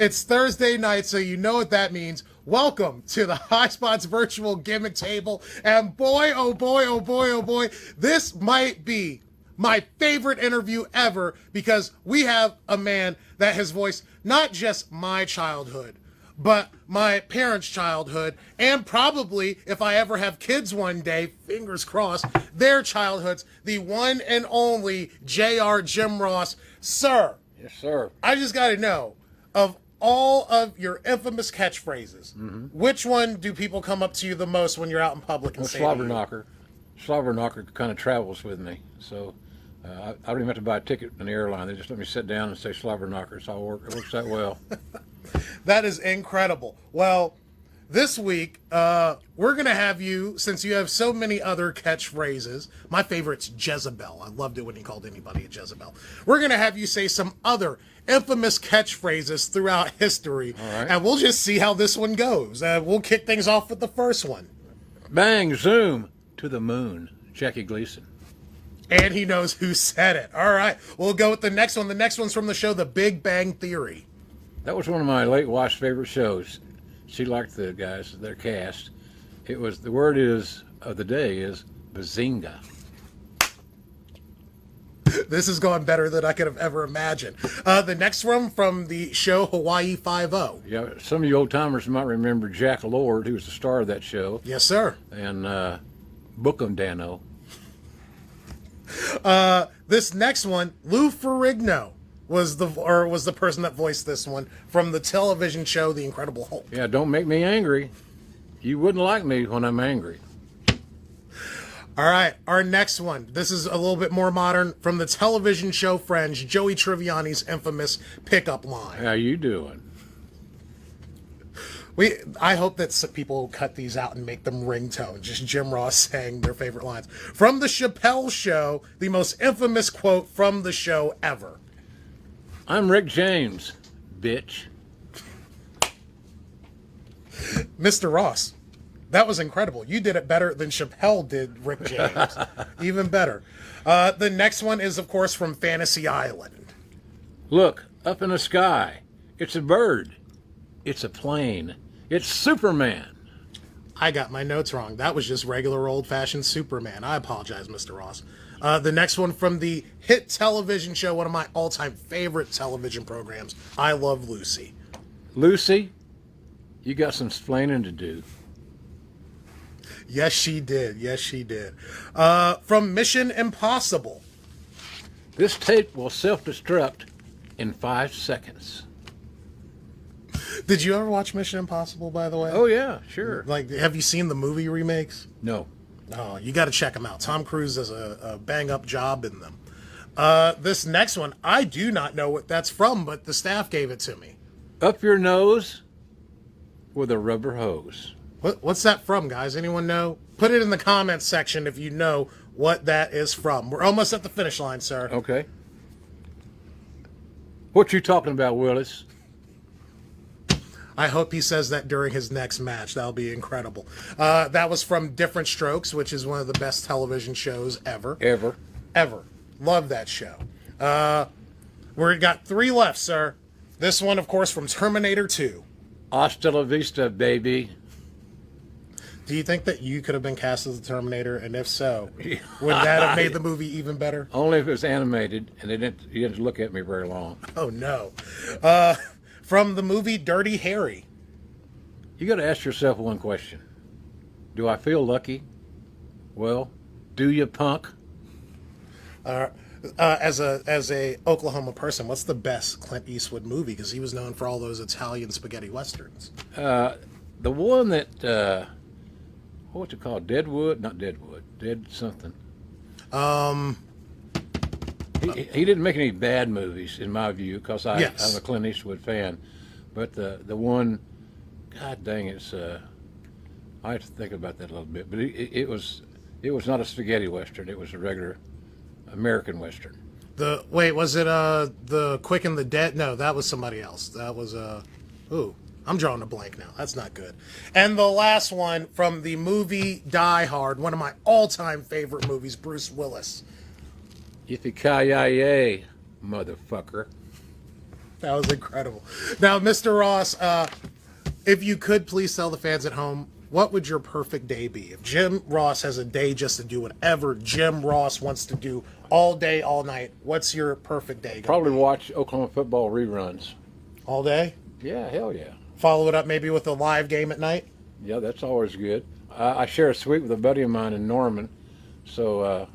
It's Thursday night, so you know what that means. Welcome to the Highspots virtual gimmick table. And boy, oh boy, oh boy, oh boy, this might be my favorite interview ever because we have a man that has voiced not just my childhood, but my parents' childhood, and probably, if I ever have kids one day, fingers crossed, their childhoods, the one and only J.R. Jim Ross. Sir. Yes, sir. I just got to know, of all of your infamous catchphrases, which one do people come up to you the most when you're out in public and say Slobber knocker. Slobber knocker kind of travels with me. So I don't even have to buy a ticket in the airline. They just let me sit down and say slobber knocker. It works that well. That is incredible. Well, this week, we're going to have you, since you have so many other catchphrases, my favorite's Jezebel. I loved it when he called anybody a Jezebel. We're going to have you say some other infamous catchphrases throughout history, All right. and we'll just see how this one goes. We'll kick things off with the first one. Bang, zoom, to the moon. Jackie Gleason. And he knows who said it. All right, we'll go with the next one. The next one's from the show The Big Bang Theory. That was one of my late wife's favorite shows. She liked the guys, their cast. It was, the word is, of the day is bazinga. This is going better than I could have ever imagined. The next one from the show Hawaii Five-0. Yeah, some of you old timers might remember Jack Lord, who was the star of that show. Yes, sir. And Book 'em, Dano. This next one, Lou Ferrigno was the person that voiced this one from the television show The Incredible Hulk. Yeah, don't make me angry. You wouldn't like me when I'm angry. All right, our next one. This is a little bit more modern from the television show Friends, Joey Tribbiani's infamous pickup line. How you doing? I hope that some people cut these out and make them ringtone. Just Jim Ross saying their favorite lines. From the Chappelle Show, the most infamous quote from the show ever. I'm Rick James, bitch. Mr. Ross, that was incredible. You did it better than Chappelle did Rick James. Even better. The next one is, of course, from Fantasy Island. Look, up in the sky. It's a bird. It's a plane. It's Superman. I got my notes wrong. That was just regular old-fashioned Superman. I apologize, Mr. Ross. The next one from the hit television show, one of my all-time favorite television programs, I Love Lucy. Lucy, you got some splaining to do. Yes, she did. Yes, she did. From Mission Impossible. This tape will self-destruct in 5 seconds. Did you ever watch Mission Impossible, by the way? Oh, yeah, sure. Like, have you seen the movie remakes? No. Oh, you got to check them out. Tom Cruise does a bang-up job in them. This next one, I do not know what that's from, but the staff gave it to me. Up your nose with a rubber hose. What's that from, guys? Anyone know? Put it in the comments section if you know what that is from. We're almost at the finish line, sir. Okay. What you talking about, Willis? I hope he says that during his next match. That'll be incredible. That was from Different Strokes, which is one of the best television shows ever. Ever. Love that show. We've got 3 left, sir. This one, of course, from Terminator 2. Hasta la vista, baby. Do you think that you could have been cast as the Terminator? And if so, would that have made the movie even better? Only if it was animated and you didn't look at me very long. Oh, no. From the movie Dirty Harry. You got to ask yourself one question. Do I feel lucky? Well, do you, punk? As a Oklahoma person, what's the best Clint Eastwood movie? Because he was known for all those Italian spaghetti westerns. The one that, what's it called? Deadwood? Not Deadwood. Dead something. He didn't make any bad movies, in my view, because I'm a Clint Eastwood fan. But the one, God dang, I have to think about that a little bit. But it was not a spaghetti western. It was a regular American western. Was it the Quick and the Dead? No, that was somebody else. That was I'm drawing a blank now. That's not good. And the last one from the movie Die Hard, one of my all-time favorite movies, Bruce Willis. Yippee-ki-yay, motherfucker. That was incredible. Now, Mr. Ross, if you could please tell the fans at home, what would your perfect day be? If Jim Ross has a day just to do whatever Jim Ross wants to do all day, all night, what's your perfect day? Probably watch Oklahoma football reruns. All day? Yeah, hell yeah. Follow it up maybe with a live game at night? Yeah, that's always good. I share a suite with a buddy of mine in Norman, so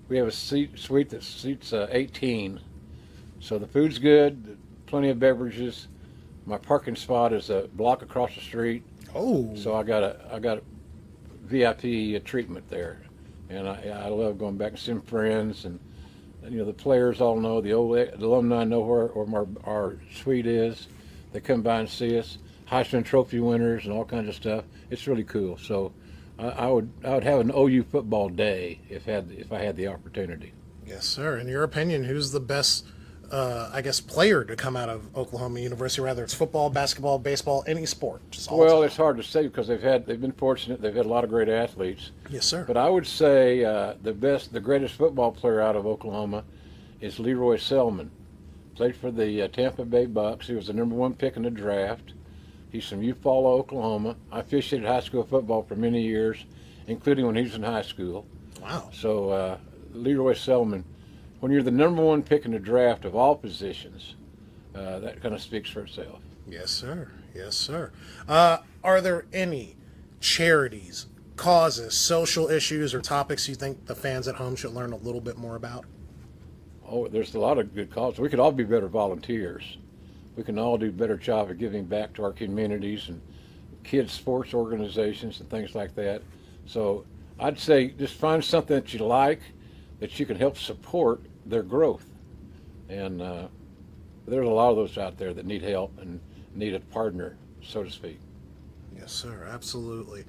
we have a suite that seats 18. So the food's good, plenty of beverages. My parking spot is a block across the street. Oh. So I got a VIP treatment there, and I love going back and seeing friends, and the players all know, the alumni know where our suite is. They come by and see us. Heisman Trophy winners and all kinds of stuff. It's really cool. So I would have an OU football day if I had the opportunity. Yes, sir. In your opinion, who's the best player to come out of Oklahoma University, whether it's football, basketball, baseball, any sport? Well, it's hard to say because they've been fortunate. They've had a lot of great athletes. Yes, sir. But I would say the greatest football player out of Oklahoma is Leroy Selman. Played for the Tampa Bay Bucks. He was the #1 pick in the draft. He's from Eufaula, Oklahoma. I officiated high school football for many years, including when he was in high school. Wow. So Leroy Selman, when you're the #1 pick in the draft of all positions, that kind of speaks for itself. Yes, sir. Yes, sir. Are there any charities, causes, social issues, or topics you think the fans at home should learn a little bit more about? Oh, there's a lot of good causes. We could all be better volunteers. We can all do a better job of giving back to our communities and kids' sports organizations and things like that. So I'd say just find something that you like, that you can help support their growth. And there's a lot of those out there that need help and need a partner, so to speak. Yes, sir. Absolutely.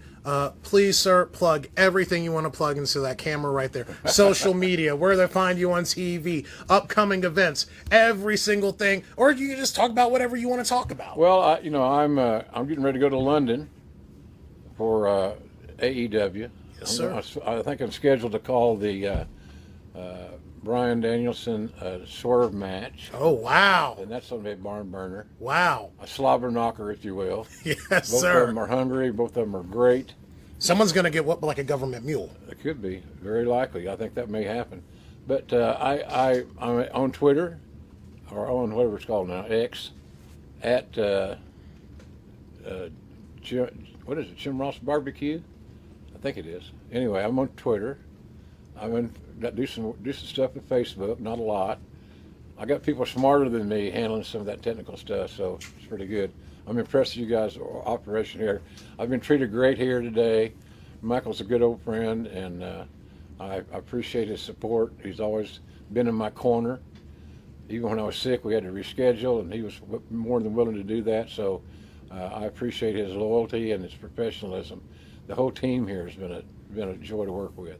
Please, sir, plug everything you want to plug into that camera right there. Social media, where they find you on TV, upcoming events, every single thing, or you can just talk about whatever you want to talk about. Well, I'm getting ready to go to London for AEW. Yes, sir. I think I'm scheduled to call the Bryan Danielson swerve match. Oh, wow. And that's going to be a barn burner. Wow. A slobber knocker, if you will. Yes, both sir. Both of them are hungry. Both of them are great. Someone's going to get whooped like a government mule. It could be. Very likely. I think that may happen. But I'm on Twitter, or on whatever it's called now, X, at what is it, Jim Ross Barbecue? I think it is. Anyway, I'm on Twitter. Do some stuff with Facebook, not a lot. I got people smarter than me handling some of that technical stuff, so it's pretty good. I'm impressed with you guys' operation here. I've been treated great here today. Michael's a good old friend, and I appreciate his support. He's always been in my corner. Even when I was sick, we had to reschedule, and he was more than willing to do that. So I appreciate his loyalty and his professionalism. The whole team here has been a joy to work with.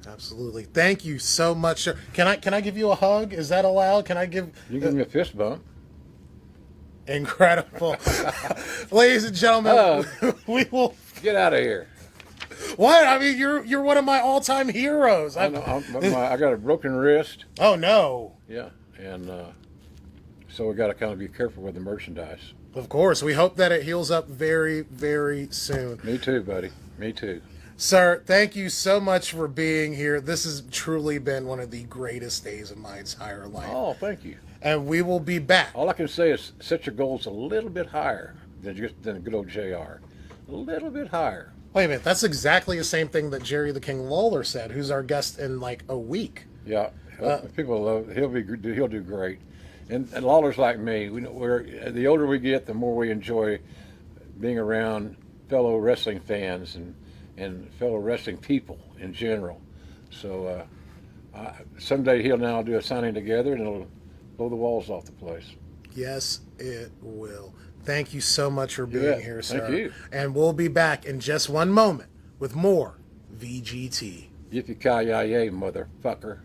Absolutely. Thank you so much, sir. Can I give you a hug? Is that allowed? Can I give... You give me a fist bump. Incredible. Ladies and gentlemen, we will... Get out of here. What? I mean, you're one of my all-time heroes. I know. I got a broken wrist. Oh, no. Yeah, and so we got to kind of be careful with the merchandise. Of course. We hope that it heals up very, very soon. Me too, buddy. Me too. Sir, thank you so much for being here. This has truly been one of the greatest days of my entire life. Oh, thank you. And we will be back. All I can say is set your goals a little bit higher than good old JR. A little bit higher. Wait a minute. That's exactly the same thing that Jerry the King Lawler said, who's our guest in like a week. Yeah. People love. He'll do great. And Lawler's like me. The older we get, the more we enjoy being around fellow wrestling fans and fellow wrestling people in general. So someday he'll now do a signing together, and it'll blow the walls off the place. Yes, it will. Thank you so much for being here, sir. Thank you. And we'll be back in just one moment with more VGT. Yippee-ki-yay, motherfucker.